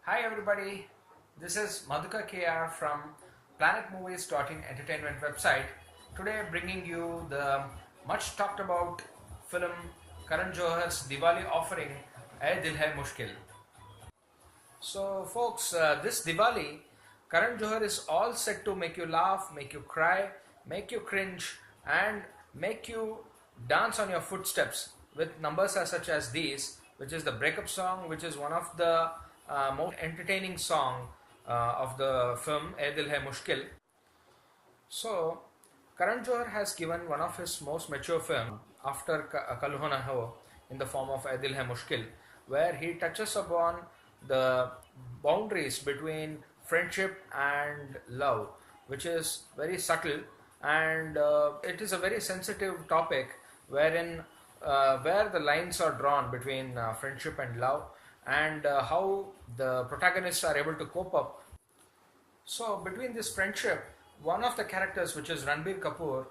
Hi everybody, this is Madhukar KR from planetmovies.in entertainment website. Today bringing you the much talked about film Karan Johar's Diwali offering Ae Dil Hai Mushkil. So folks, this Diwali, Karan Johar is all set to make you laugh, make you cry, make you cringe and make you dance on your footsteps with numbers as such as these, which is the breakup song, which is one of the most entertaining song of the film Ae Dil Hai Mushkil. So, Karan Johar has given one of his most mature film after Kal Ho Na Ho in the form of Ae Dil Hai Mushkil, where he touches upon the boundaries between friendship and love, which is very subtle, and it is a very sensitive topic wherein where the lines are drawn between friendship and love, and how the protagonists are able to cope up. So, between this friendship, one of the characters, which is Ranbir Kapoor,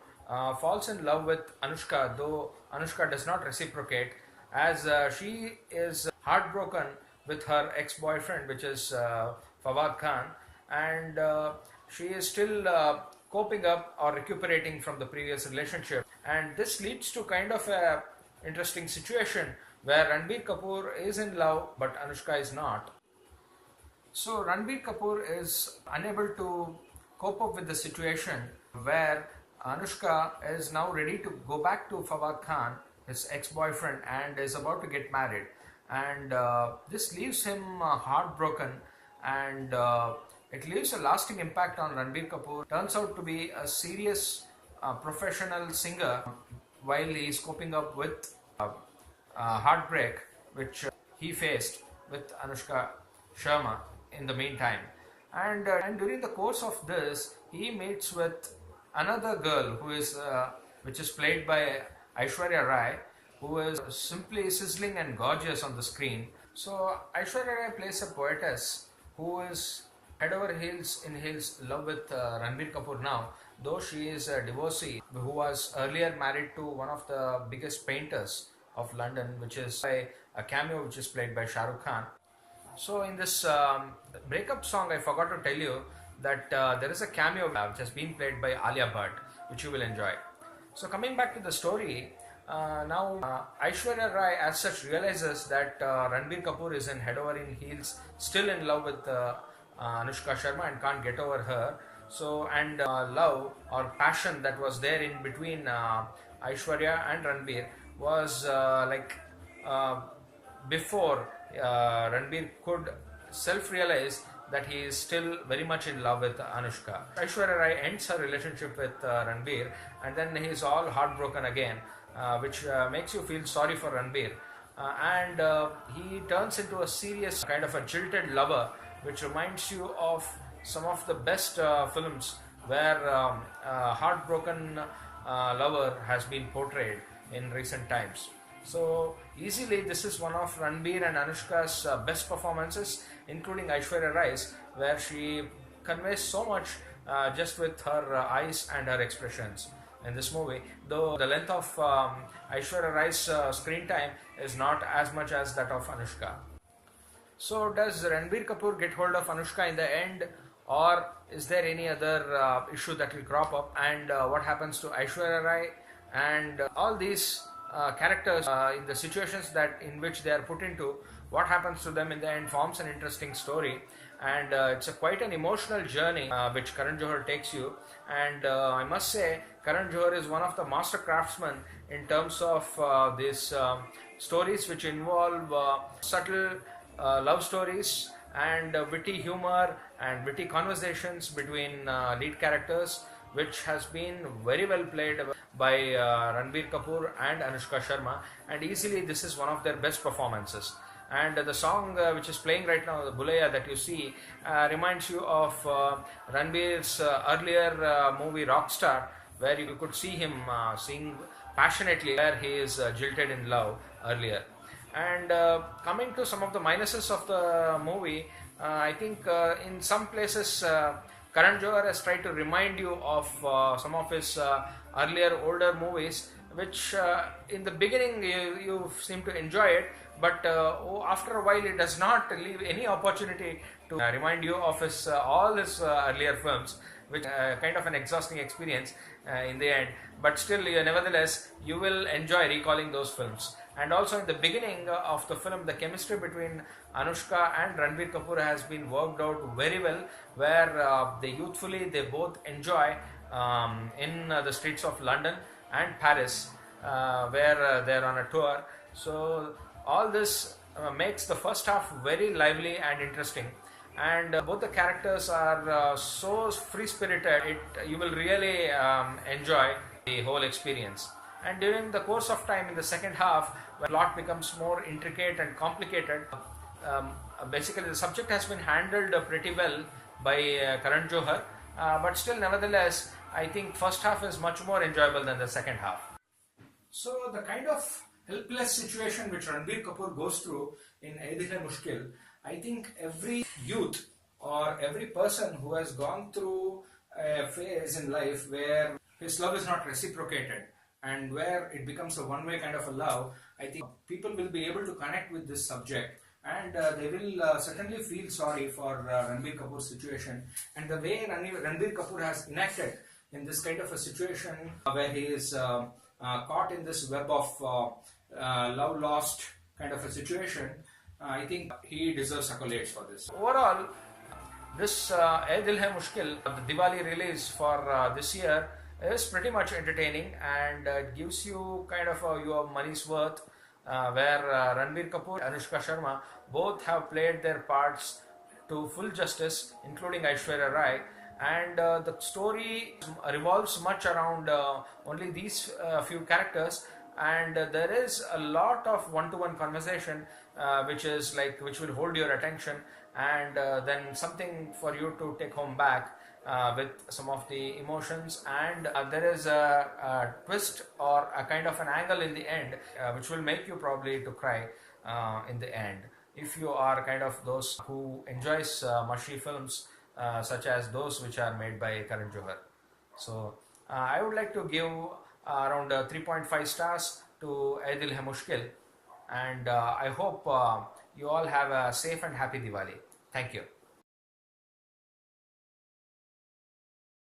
falls in love with Anushka, though Anushka does not reciprocate, as she is heartbroken with her ex boyfriend, which is Fawad Khan, and she is still coping up or recuperating from the previous relationship. And this leads to kind of a interesting situation where Ranbir Kapoor is in love but Anushka is not. So Ranbir Kapoor is unable to cope up with the situation where Anushka is now ready to go back to Fawad Khan, his ex-boyfriend, and is about to get married. And this leaves him heartbroken, and it leaves a lasting impact on Ranbir Kapoor. Turns out to be a serious professional singer while he is coping up with heartbreak which he faced with Anushka Sharma in the meantime. And during the course of this, he meets with another girl who is which is played by Aishwarya Rai, who is simply sizzling and gorgeous on the screen. So Aishwarya Rai plays a poetess who is head over heels in love with Ranbir Kapoor now, though she is a divorcee who was earlier married to one of the biggest painters of London, which is a cameo which is played by Shah Rukh Khan. So in this breakup song, I forgot to tell you that there is a cameo which has been played by Alia Bhatt, which you will enjoy. So coming back to the story, now Aishwarya Rai as such realizes that Ranbir Kapoor is in head over in heels, still in love with Anushka Sharma and can't get over her. So and love or passion that was there in between Aishwarya and Ranbir was before Ranbir could self-realize that he is still very much in love with Anushka. Aishwarya Rai ends her relationship with Ranbir, and then he is all heartbroken again, which makes you feel sorry for Ranbir. And he turns into a serious kind of a jilted lover, which reminds you of some of the best films where heartbroken lover has been portrayed in recent times. So easily this is one of Ranbir and Anushka's best performances, including Aishwarya Rai's, where she conveys so much just with her eyes and her expressions in this movie, though the length of Aishwarya Rai's screen time is not as much as that of Anushka. So does Ranbir Kapoor get hold of Anushka in the end, or is there any other issue that will crop up, and what happens to Aishwarya Rai, and all these characters in the situations that in which they are put into, what happens to them in the end forms an interesting story. And it's quite an emotional journey which Karan Johar takes you, and I must say Karan Johar is one of the master craftsmen in terms of these stories which involve subtle love stories and witty humor and witty conversations between lead characters, which has been very well played by Ranbir Kapoor and Anushka Sharma, and easily this is one of their best performances. And the song which is playing right now, the Bulaya that you see, reminds you of Ranbir's earlier movie Rockstar, where you could see him sing passionately, where he is jilted in love earlier. And coming to some of the minuses of the movie, I think in some places Karan Johar has tried to remind you of some of his earlier older movies, which in the beginning you seem to enjoy it, but after a while it does not leave any opportunity to remind you of his all his earlier films, which kind of an exhausting experience in the end. But still, nevertheless, you will enjoy recalling those films. And also in the beginning of the film, the chemistry between Anushka and Ranbir Kapoor has been worked out very well, where they both enjoy in the streets of London and Paris, where they're on a tour. So all this makes the first half very lively and interesting, and both the characters are so free spirited, you will really enjoy the whole experience. And during the course of time in the second half, when the plot becomes more intricate and complicated, basically the subject has been handled pretty well by Karan Johar, but still, nevertheless, I think first half is much more enjoyable than the second half. So the kind of helpless situation which Ranbir Kapoor goes through in Ae Dil Hai Mushkil, I think every youth or every person who has gone through a phase in life where his love is not reciprocated and where it becomes a one-way kind of a love, I think people will be able to connect with this subject, and they will certainly feel sorry for Ranbir Kapoor's situation, and the way Ranbir Kapoor has enacted in this kind of a situation where he is caught in this web of love lost kind of a situation. I think he deserves accolades for this. Overall, this Ae Dil Hai Mushkil, the Diwali release for this year, is pretty much entertaining, and it gives you kind of your money's worth, where Ranbir Kapoor and Anushka Sharma both have played their parts to full justice, including Aishwarya Rai, and the story revolves much around only these few characters, and there is a lot of one-to-one conversation which will hold your attention, and then something for you to take home back with some of the emotions, and there is a twist or a kind of an angle in the end which will make you probably to cry in the end, if you are kind of those who enjoys mushy films such as those which are made by Karan Johar. So I would like to give around 3.5 stars to Ae Dil Hai Mushkil, and I hope you all have a safe and happy Diwali. Thank you.